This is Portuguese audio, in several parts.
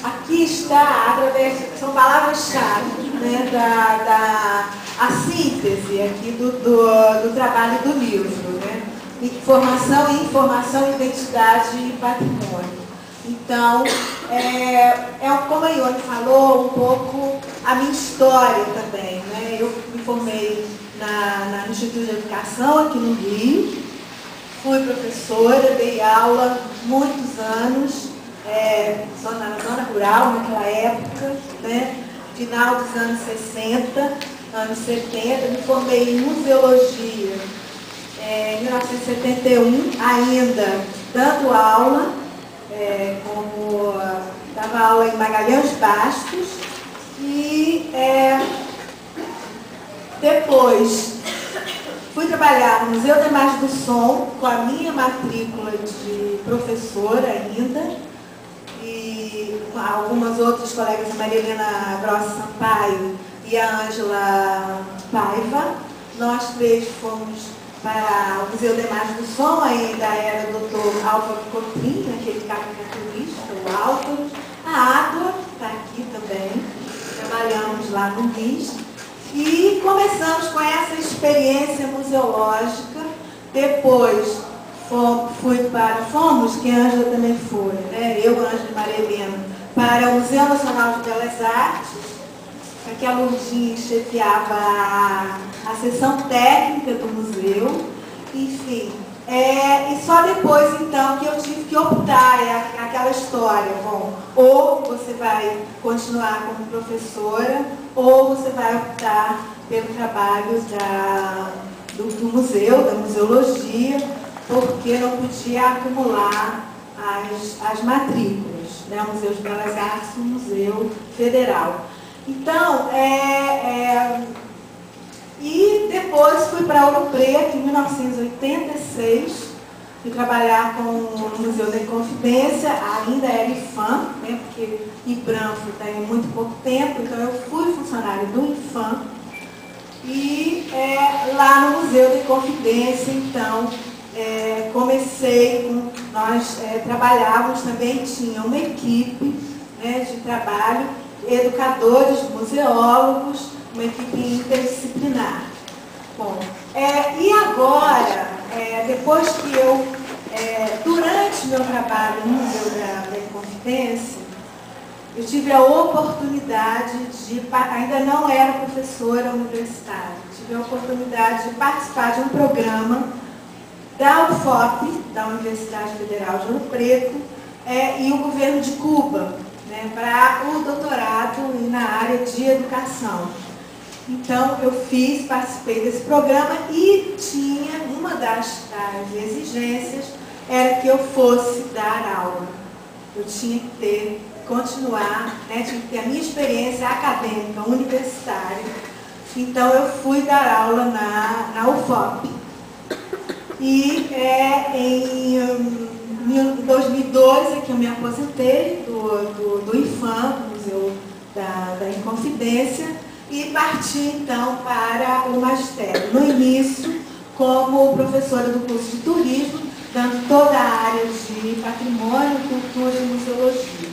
Aqui está, são palavras-chave, né, a síntese aqui do trabalho do livro, né? Informação, identidade e patrimônio. Então, como a Ione falou, um pouco a minha história também, né? Eu me formei no Instituto de Educação aqui no Rio, fui professora, dei aula muitos anos, só na zona rural naquela época, né? Final dos anos 60, anos 70, me formei em museologia em 1971, ainda dando aula, dava aula em Magalhães Bastos, e depois fui trabalhar no Museu da Imagem do Som, com a minha matrícula de professora ainda, e com algumas outras colegas, a Maria Helena Grossa Sampaio e a Ângela Paiva. Nós três fomos para o Museu da Imagem do Som, ainda era o Dr. Álvaro Cotrim, aquele caricaturista, o Álvaro. A Água está aqui também, trabalhamos lá no MIS. E começamos com essa experiência museológica. Depois fomos, que a Ângela também foi, né? Eu, Ângela e Maria Helena, para o Museu Nacional de Belas Artes, que a Lourdinha chefiava a seção técnica do museu, enfim. E só depois, então, que eu tive que optar, aquela história, bom, ou você vai continuar como professora, ou você vai optar pelo trabalho do museu, da museologia, porque não podia acumular as matrículas, né? O Museu de Belas Artes e o Museu Federal. Então, e depois fui para Ouro Preto, em 1986, fui trabalhar com o Museu da Inconfidência, ainda era IFAM, né, porque IBRAM tem muito pouco tempo, então eu fui funcionária do IFAM, e lá no Museu da Inconfidência, então, nós trabalhávamos também, tinha uma equipe, né, de trabalho, educadores, museólogos, uma equipe interdisciplinar. Bom, e agora, depois que eu, durante meu trabalho no Museu da Inconfidência, eu tive a oportunidade ainda não era professora universitária, tive a oportunidade de participar de um programa da UFOP, da Universidade Federal de Ouro Preto, e o governo de Cuba, né, para o doutorado na área de educação. Então, eu participei desse programa e tinha, uma das exigências era que eu fosse dar aula. Eu tinha que continuar, né, tinha que ter a minha experiência acadêmica, universitária. Então, eu fui dar aula na UFOP. E em 2012 é que eu me aposentei do IFAM, do Museu da Inconfidência, e parti então para o magistério. No início, como professora do curso de turismo, dando toda a área de patrimônio, cultura e museologia.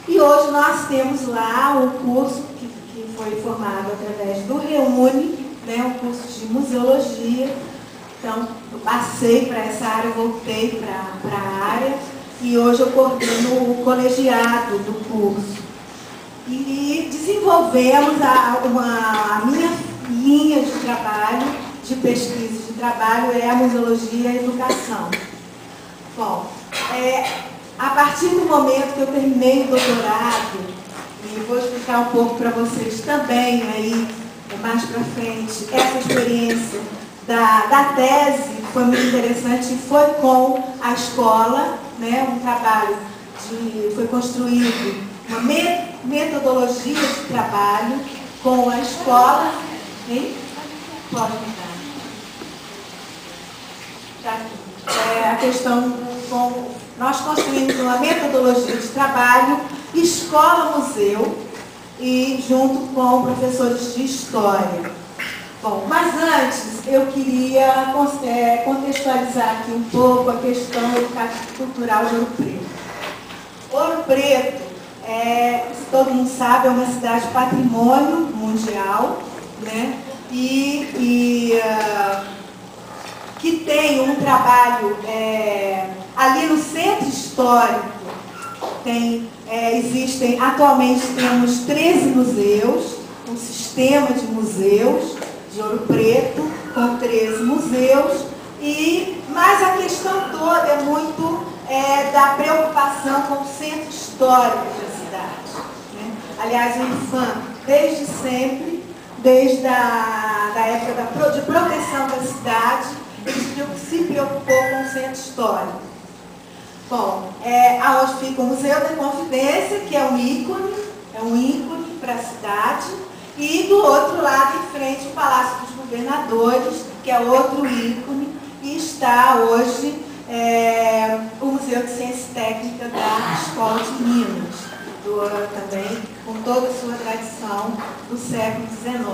E hoje nós temos lá o curso que foi formado através do REUNE, né, um curso de museologia. Então, eu passei para essa área, voltei para a área, e hoje eu coordeno o colegiado do curso. E desenvolvemos a minha linha de trabalho, de pesquisa de trabalho, é a museologia e a educação. Bom, a partir do momento que eu terminei o doutorado, e vou explicar um pouco para vocês também, aí, mais para frente, essa experiência da tese foi muito interessante, foi com a escola, né, um trabalho foi construído uma metodologia de trabalho com a escola, hein? Pode mudar. Tá aqui. A questão como nós construímos uma metodologia de trabalho, escola-museu, e junto com professores de história. Bom, mas antes eu queria contextualizar aqui um pouco a questão educativo-cultural de Ouro Preto. Ouro Preto, se todo mundo sabe, é uma cidade patrimônio mundial, né? Que tem um trabalho ali no centro histórico. Atualmente temos 13 museus, um sistema de museus de Ouro Preto, com 13 museus, mas a questão toda é muito da preocupação com o centro histórico da cidade, né? Aliás, o IPHAN, desde sempre, desde a época de proteção da cidade, ele se preocupou com o centro histórico. Bom, aonde fica o Museu da Inconfidência, que é um ícone para a cidade, e do outro lado, em frente, o Palácio dos Governadores, que é outro ícone, e está hoje o Museu de Ciência Técnica da Escola de Minas, também com toda a sua tradição do século XIX.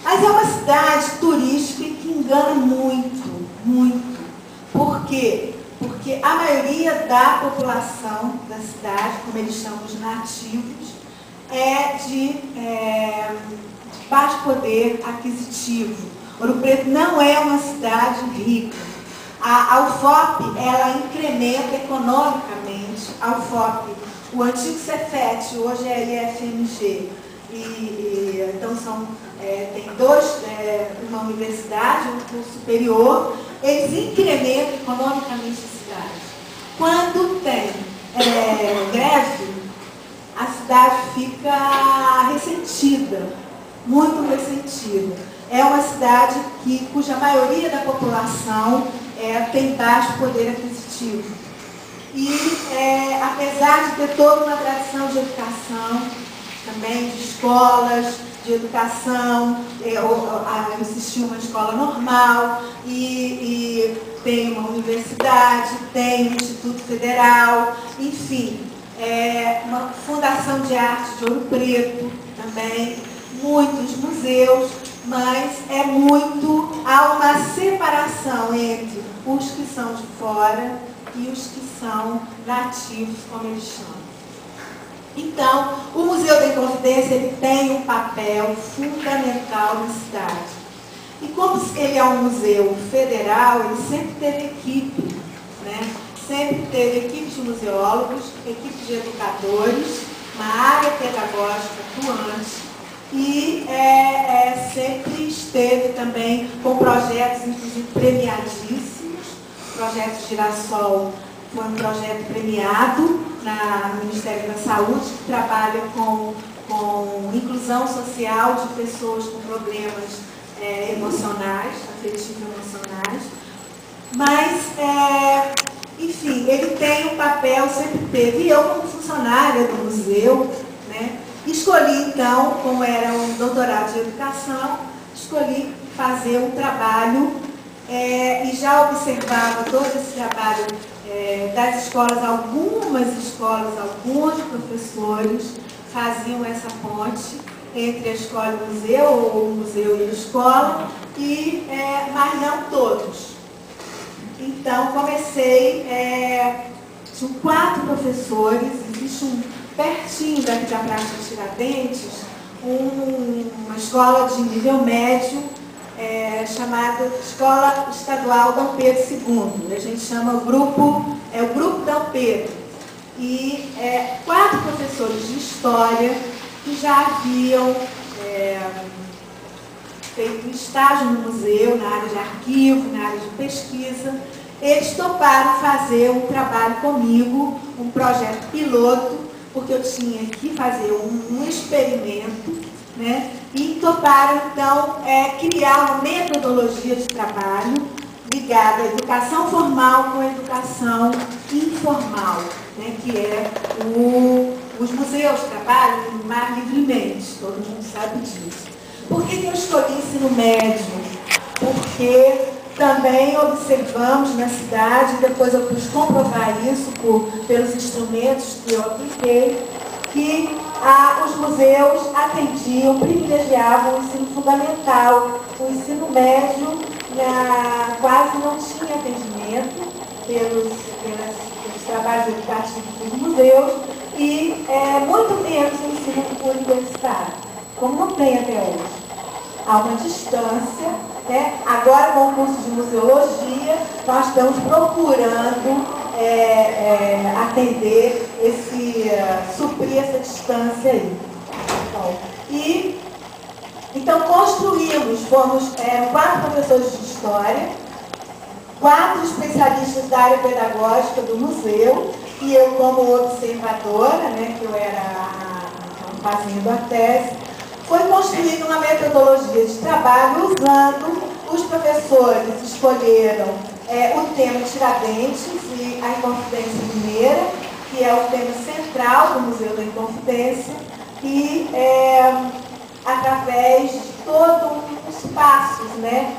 Mas é uma cidade turística que engana muito, muito. Por quê? Porque a maioria da população da cidade, como eles chamam os nativos, é de baixo poder aquisitivo. Ouro Preto não é uma cidade rica. A UFOP, ela incrementa economicamente. A UFOP, o antigo Cefet, hoje é IFMG. Então tem uma universidade, um curso superior, eles incrementam economicamente a cidade. Quando tem greve, a cidade fica ressentida, muito ressentida. É uma cidade cuja maioria da população tem baixo poder aquisitivo. Apesar de ter toda uma tradição de educação, também de escolas, de educação, existia uma escola normal, e tem uma universidade, tem um Instituto Federal, enfim, uma Fundação de Arte de Ouro Preto também, muitos museus, mas há uma separação entre os que são de fora e os que são nativos, como eles chamam. Então, o Museu da Inconfidência ele tem um papel fundamental na cidade. E como ele é um museu federal, ele sempre teve equipe, né? Sempre teve equipe de museólogos, equipe de educadores, uma área pedagógica atuante e sempre esteve também com projetos, inclusive, premiadíssimos. O projeto Girassol foi um projeto premiado no Ministério da Saúde, que trabalha com inclusão social de pessoas com problemas emocionais, afetivo-emocionais. Mas, enfim, ele tem um papel, sempre teve. E eu, como funcionária do museu, né, escolhi, então, como era um doutorado de educação, escolhi fazer um trabalho e já observava todo esse trabalho das escolas, alguns professores faziam essa ponte entre a escola e o museu, ou o museu e a escola, mas não todos. Então, comecei, tinham 4 professores, existe pertinho daqui da Praça de Tiradentes, uma escola de nível médio, chamada Escola Estadual Dom Pedro II. A gente chama o grupo Dom Pedro. E 4 professores de história que já haviam feito estágio no museu, na área de arquivo, na área de pesquisa, eles toparam fazer um trabalho comigo, um projeto piloto, porque eu tinha que fazer um experimento, né? E toparam, então, criar uma metodologia de trabalho ligada à educação formal com a educação informal, né? Que os museus trabalham mais livremente, todo mundo sabe disso. Por que eu escolhi ensino médio? Porque também observamos na cidade, depois eu pude comprovar isso pelos instrumentos que eu apliquei, que os museus atendiam, privilegiavam o ensino fundamental. O ensino médio quase não tinha atendimento pelos trabalhos educativos dos museus e muito menos o ensino universitário, como não tem até hoje. Há uma distância, né? Agora, com o curso de museologia, nós estamos procurando atender suprir essa distância aí. Bom, então, fomos 4 professores de história, 4 especialistas da área pedagógica do museu, e eu como observadora, né, que eu era fazendo a tese. Foi construída uma metodologia de trabalho usando, os professores escolheram o tema Tiradentes e a Inconfidência Mineira, que é o tema central do Museu da Inconfidência, e através de todos os passos, né,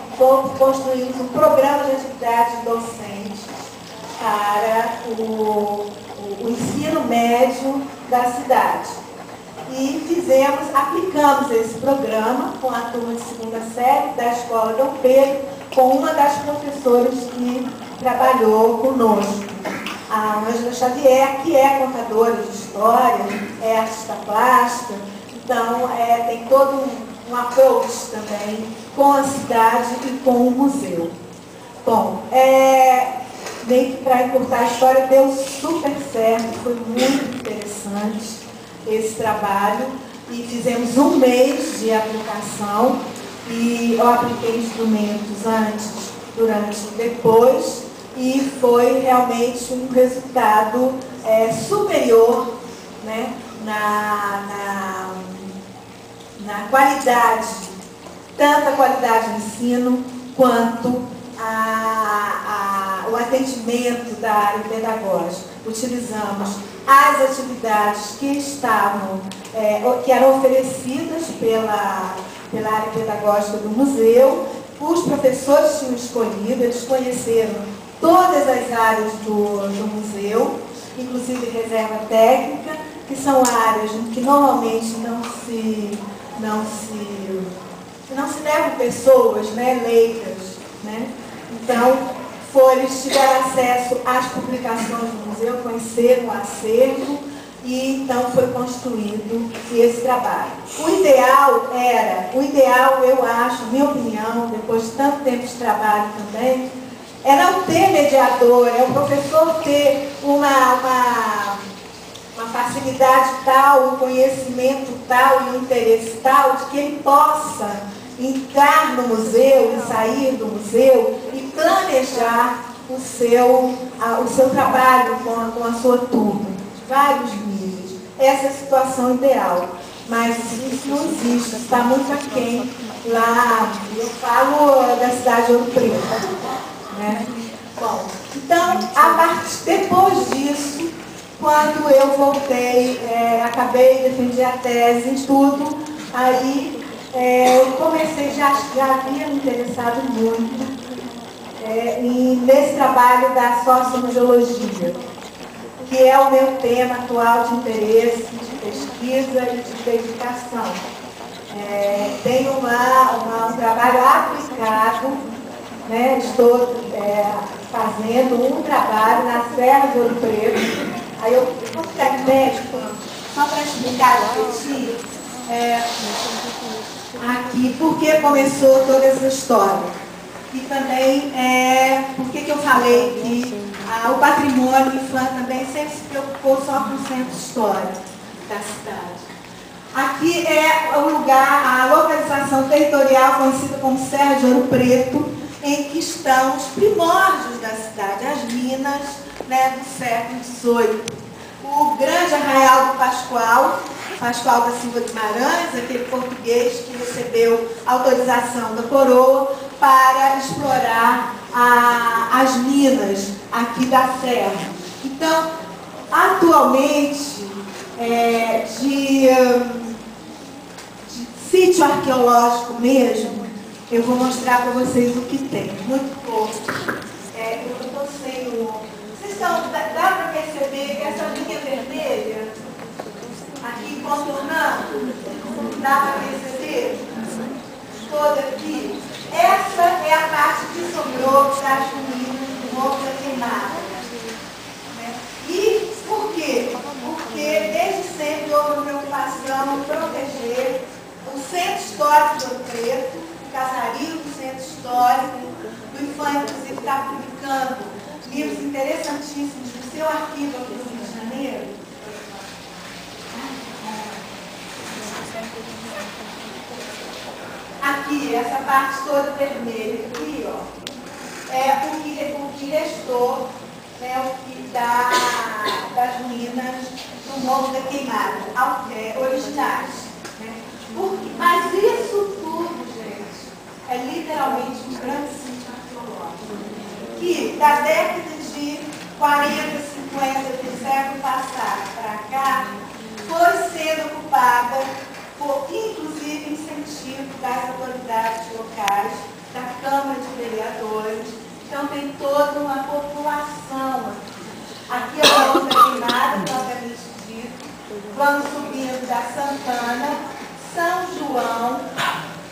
construímos um programa de atividades docentes para o ensino médio da cidade. E aplicamos esse programa com a turma de 2ª série da Escola Dom Pedro, com uma das professoras que trabalhou conosco, a Ângela Xavier, que é contadora de história, é artista plástica, então tem todo um approach também com a cidade e com o museu. Bom, meio que para encurtar a história, deu super certo, foi muito interessante esse trabalho, e fizemos 1 mês de aplicação, e eu apliquei instrumentos antes, durante e depois, e foi realmente um resultado superior, né, na qualidade, tanto a qualidade do ensino, quanto o atendimento da área pedagógica. Utilizamos as atividades que eram oferecidas pela área pedagógica do museu. Os professores tinham escolhido, eles conheceram todas as áreas do museu, inclusive reserva técnica, que são áreas que normalmente não se levam pessoas, né, leigas, né? Então, eles tiveram acesso às publicações do museu, conheceram o acervo, e então foi construído esse trabalho. O ideal, eu acho, minha opinião, depois de tanto tempo de trabalho também, é não ter mediador, é o professor ter uma facilidade tal, um conhecimento tal e um interesse tal, de que ele possa entrar no museu e sair do museu e planejar o seu trabalho com a sua turma, de vários níveis. Essa é a situação ideal, mas isso não existe, está muito aquém lá. Eu falo da cidade de Ouro Preto, né? Bom, então, depois disso, quando eu voltei, defendi a tese e tudo, aí eu comecei, já havia me interessado muito nesse trabalho da sociomuseologia, que é o meu tema atual de interesse, de pesquisa e de dedicação. Tenho um trabalho aplicado, né? Estou fazendo um trabalho na Serra de Ouro Preto. Aí eu vou ficar médico, só para explicar direitinho. Aqui, por que começou toda essa história? E também, por que eu falei que o patrimônio IFAM também sempre se preocupou só com o centro histórico da cidade. Aqui é o lugar, a localização territorial conhecida como Serra de Ouro Preto, em que estão os primórdios da cidade, as minas, né, do século XVIII. O grande arraial do Pascoal da Silva Guimarães, aquele português que recebeu autorização da coroa para explorar as minas aqui da Serra. Então, atualmente, de sítio arqueológico mesmo, eu vou mostrar para vocês o que tem. Muito pouco. Eu estou sem o... Vocês estão... Dá para perceber que essa linha vermelha, aqui contornando, dá para perceber? Toda aqui. Essa é a parte que sobrou das ruínas do Morro da Queimada. E por quê? Porque desde sempre houve uma preocupação em proteger o Centro Histórico de Ouro Preto, o casario do Centro Histórico. O IPHAN, inclusive, está publicando livros interessantíssimos no seu arquivo aqui no Rio de Janeiro. Aqui, essa parte toda vermelha aqui, ó, é o que restou, né, o que das ruínas do Morro da Queimada, originais. Né? Mas isso tudo, gente, é literalmente um grande sítio arqueológico, que da década de 40, 50 do século passado para cá, foi sendo ocupada por, inclusive, incentivo das autoridades locais, da Câmara de Vereadores. Então, tem toda uma população aqui. Aqui é o Morro da Queimada, propriamente dito. Vamos subindo da Santana, São João,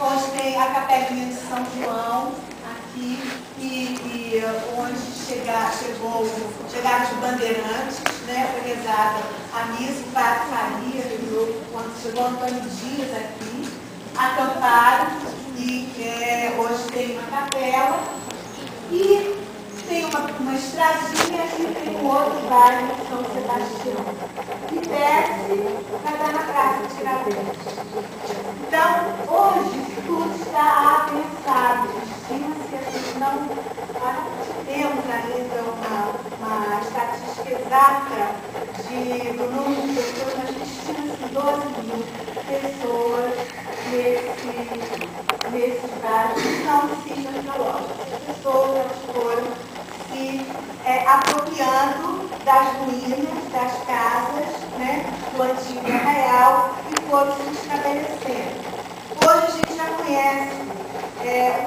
onde tem a capelinha de São João, aqui, e onde chegaram os bandeirantes, né, foi rezada a missa, o Padre Faria, quando chegou Antônio Dias aqui, acamparam, e hoje tem uma capela, e tem uma estradinha e tem um outro bairro, São Sebastião, que desce para dar na Praça de Tiradentes. Então, hoje, tudo está apensado, estima-se que não temos ainda uma estatística exata do número de pessoas, mas estima-se 12.000 pessoas nesses bairros que são sítios arqueológicos. As pessoas foram se apropriando das ruínas, das casas, né, do antigo arraial e foram se estabelecendo. Hoje a gente já conhece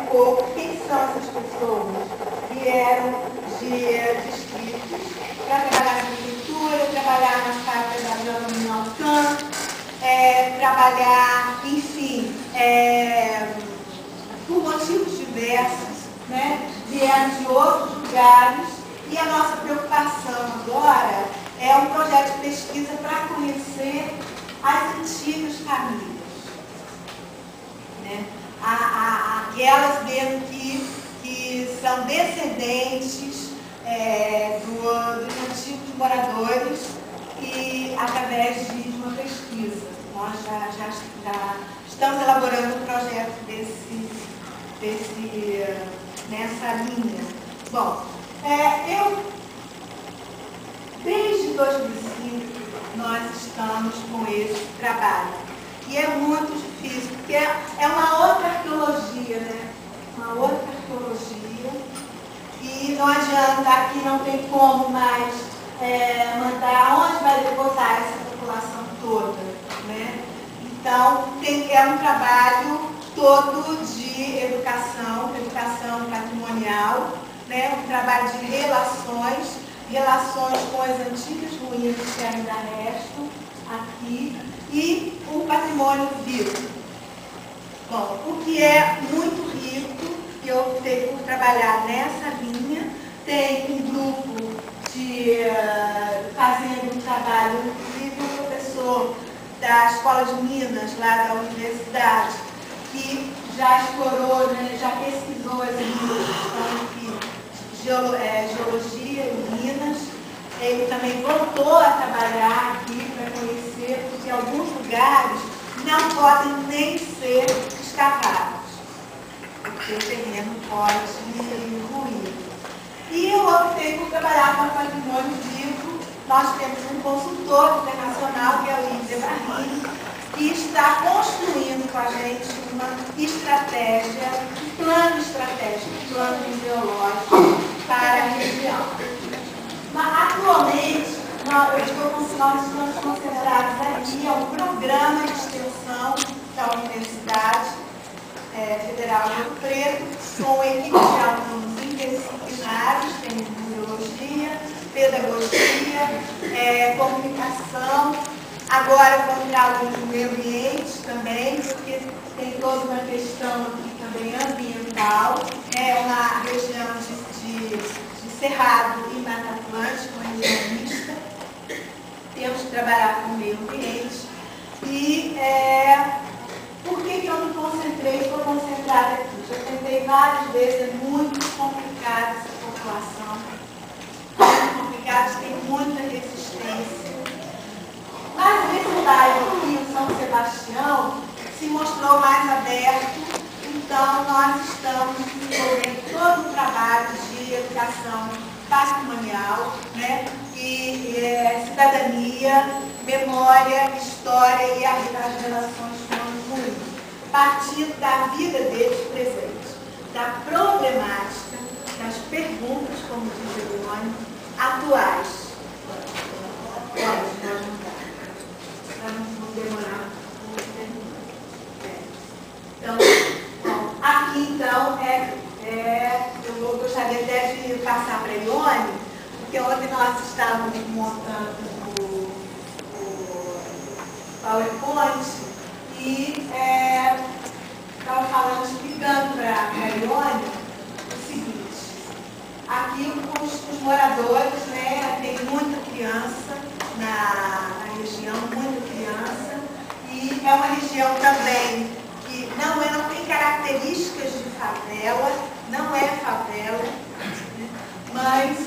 um pouco quem são essas pessoas. Vieram de distritos para trabalhar na agricultura, trabalhar nas fábricas da Vila Alcan, trabalhar, enfim, por motivos diversos, né? Vieram de outros lugares, e a nossa preocupação agora é um projeto de pesquisa para conhecer as antigas famílias, né? Aquelas mesmo que são descendentes dos antigos moradores, e através de uma pesquisa. Nós já estamos elaborando um projeto nessa linha. Bom, desde 2005 nós estamos com esse trabalho, e é muito difícil, porque é uma outra arqueologia, né? Uma outra arqueologia, e não adianta, aqui não tem como mais mandar onde vai botar essa população toda, né? Então, é um trabalho todo de educação patrimonial, né? Um trabalho de relações com as antigas ruínas que ainda restam aqui, e um patrimônio vivo. Bom, o que é muito rico, e eu optei por trabalhar nessa linha, tem um grupo fazendo um trabalho, inclusive um professor da Escola de Minas, lá da universidade, que já explorou, né, já pesquisou as minas que estão aqui, geologia em Minas. Ele também voltou a trabalhar aqui para conhecer, porque alguns lugares não podem nem ser escavados, porque o terreno pode ruir. E eu optei por trabalhar com patrimônio vivo. Nós temos um consultor internacional, que é o Ide Barrini, que está construindo com a gente uma estratégia, um plano estratégico, um plano ideológico para a região. Mas, atualmente, nós estamos concentrados aqui, é um programa de extensão da da Universidade Federal de Ouro Preto, com equipe de alunos interdisciplinares, tem biologia, pedagogia, comunicação. Agora vamos ter alunos do meio ambiente também, porque tem toda uma questão aqui também ambiental. É uma região de Cerrado e Mata Atlântica, uma região mista. Temos que trabalhar com o meio ambiente. E por que eu me concentrei? Estou concentrada aqui. Já tentei várias vezes, é muito complicada essa população. Muito complicada, tem muita resistência. Mas nesse bairro aqui, o São Sebastião, se mostrou mais aberto, então nós estamos desenvolvendo todo um trabalho de educação patrimonial, né? E cidadania, memória, história e as relações humanas, partindo da vida deles presente, da problemática, das perguntas, como diz o Leone, atuais. Para não demorar muito. Então, bom, aqui então eu gostaria até de passar para a Ione, porque ontem nós estávamos montando o PowerPoint e estava falando, explicando para a Ione o seguinte: aqui os moradores, né, tem muita criança na região, muita criança, e é uma região também que não tem características de favela, não é favela, mas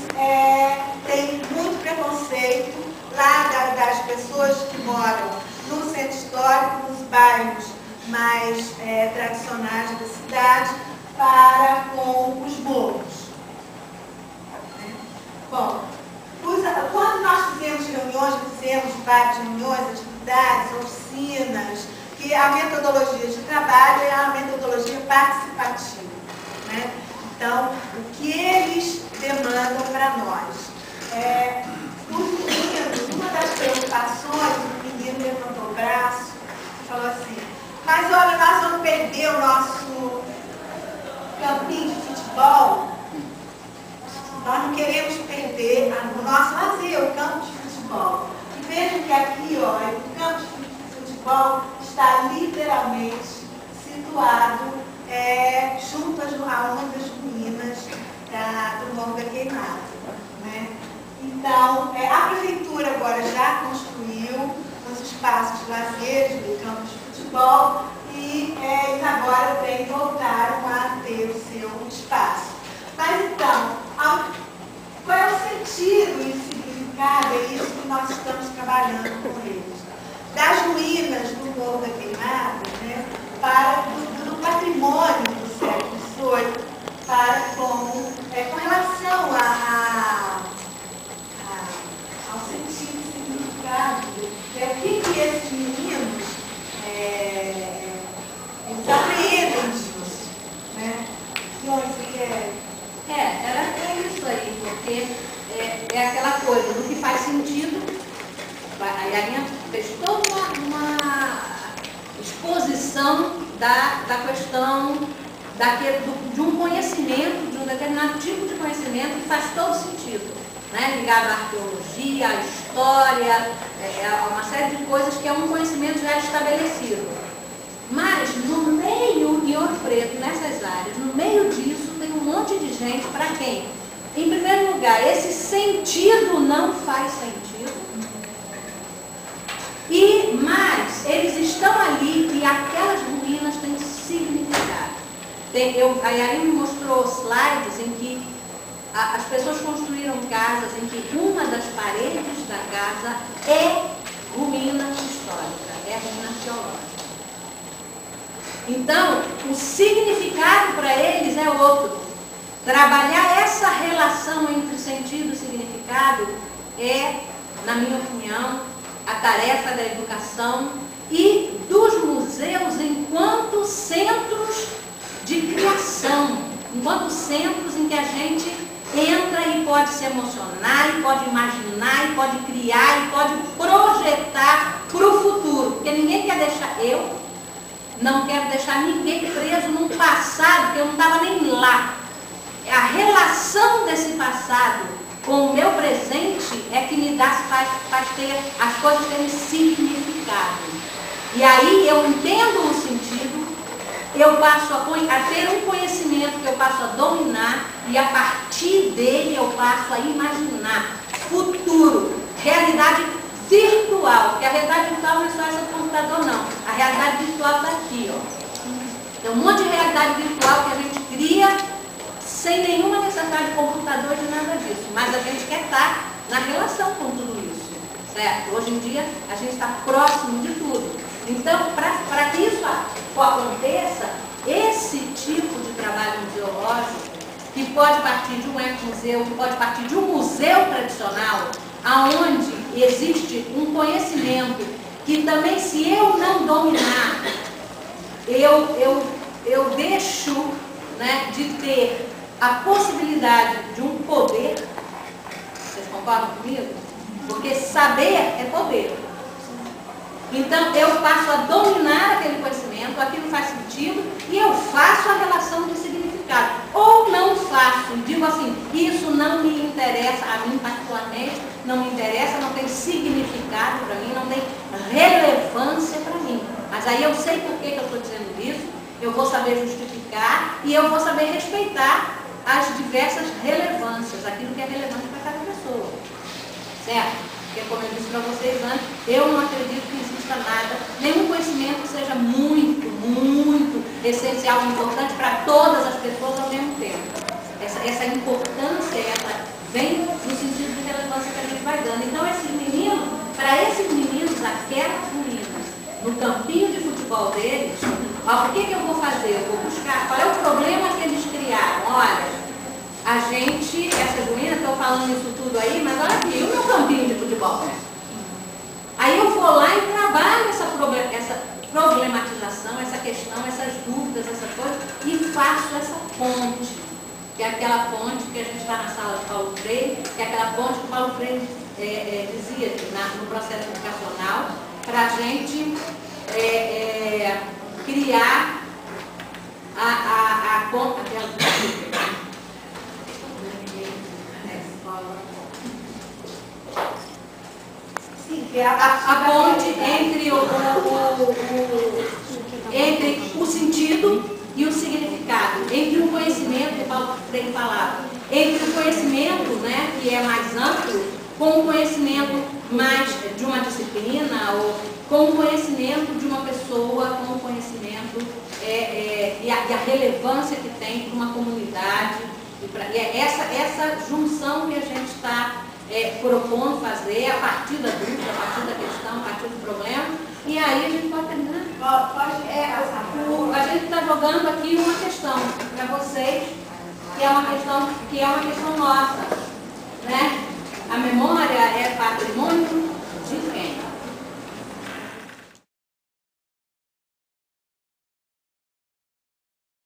tem muito preconceito lá das pessoas que moram no centro histórico, nos bairros mais tradicionais da cidade, para com os morros. Bom, quando nós fizemos reuniões, fizemos várias reuniões, atividades, oficinas, que a metodologia de trabalho é a metodologia participativa, né? Então, o que eles demandam para nós? Os meninos, uma das preocupações, o menino levantou o braço e falou assim: mas olha, nós vamos perder o nosso campinho de futebol. Nós não queremos perder o nosso lazer, o campo de futebol. E vejam que aqui, ó, o campo de futebol está literalmente situado junto a uma das ruínas do Morro da Queimada, né? Então, a prefeitura agora já construiu os espaços de lazer, de campo de futebol, e eles agora voltaram a ter o seu espaço. Mas então, qual é o sentido e o significado? É isso que nós estamos trabalhando com eles. Das ruínas do Morro da Queimada, né, do patrimônio do século XVIII, com relação ao sentido e significado. O que esses meninos eles apreendem disso, né? Era isso aí, porque é aquela coisa, no que faz sentido, a Yarinha fez toda uma exposição da questão de um conhecimento, de um determinado tipo de conhecimento que faz todo sentido, né? Ligado à arqueologia, à história, a uma série de coisas que é um conhecimento já estabelecido. Mas no meio de Ouro Preto, nessas áreas, no meio disso, tem um monte de gente para quem, em primeiro lugar, esse sentido não faz sentido. Mas eles estão ali e aquelas ruínas têm significado. A Yarin me mostrou slides em que as pessoas construíram casas em que uma das paredes da casa é ruína histórica, é ruína arqueológica. Então, o significado para eles é outro. Trabalhar essa relação entre sentido e significado é, na minha opinião, a tarefa da educação e dos museus enquanto centros de criação, enquanto centros em que a gente entra e pode se emocionar, e pode imaginar, e pode criar, e pode projetar para o futuro. Porque ninguém quer deixar, não quero deixar ninguém preso num passado que eu não estava nem lá. A relação desse passado com o meu presente é que me faz ter as coisas terem significado. E aí eu entendo o sentido, eu passo a ter um conhecimento que eu passo a dominar e a partir dele eu passo a imaginar futuro, realidade virtual, porque a realidade virtual não é só essa do computador não, a realidade virtual está aqui, ó. Tem um monte de realidade virtual que a gente cria sem nenhuma necessidade de computador e de nada disso, mas a gente quer estar na relação com tudo isso, certo? Hoje em dia a gente está próximo de tudo. Então, para que isso aconteça, esse tipo de trabalho museológico, que pode partir de um ecomuseu, que pode partir de um museu tradicional, aonde existe um conhecimento que também, se eu não dominar, eu deixo, né, de ter a possibilidade de um poder. Vocês concordam comigo? Porque saber é poder. Então, eu passo a dominar aquele conhecimento, aquilo faz sentido, e eu faço a relação de significado. Ou não faço, digo assim, isso não me interessa, a mim particularmente, não me interessa, não tem significado para mim, não tem relevância para mim. Mas aí eu sei por que eu estou dizendo isso, eu vou saber justificar e eu vou saber respeitar as diversas relevâncias, aquilo que é relevante para cada pessoa. Certo? Porque, como eu disse para vocês antes, eu não acredito que exista nada, nenhum conhecimento que seja muito, muito essencial e importante para todas as pessoas ao mesmo tempo. Essa importância, ela vem no sentido de relevância que a gente vai dando. Então, esses meninos, para esses meninos, aquelas meninas, no campinho de futebol deles, ó, o que eu vou fazer? Eu vou buscar qual é o problema que eles criaram. Olha, a gente, essas meninas estão falando isso tudo aí, mas olha aqui, o meu campinho de futebol, né? Aí eu vou lá e trabalho essa problematização, essa questão, essas dúvidas, essas coisas, e faço essa ponte, que é aquela ponte que a gente está na sala de Paulo Freire, que é aquela ponte que o Paulo Freire dizia no processo educacional, para a gente criar a ponte, a ponte entre o sentido e o significado, entre o conhecimento que Paulo Freire falava, entre o conhecimento, né, que é mais amplo, com o conhecimento mais de uma disciplina, ou com o conhecimento de uma pessoa, com o conhecimento e a relevância que tem para uma comunidade. E é essa junção que a gente está propondo fazer a partir da dúvida, a partir da questão, a partir do problema, e aí a gente pode terminar. A gente está jogando aqui uma questão para vocês, que é uma questão nossa, né? A memória é parte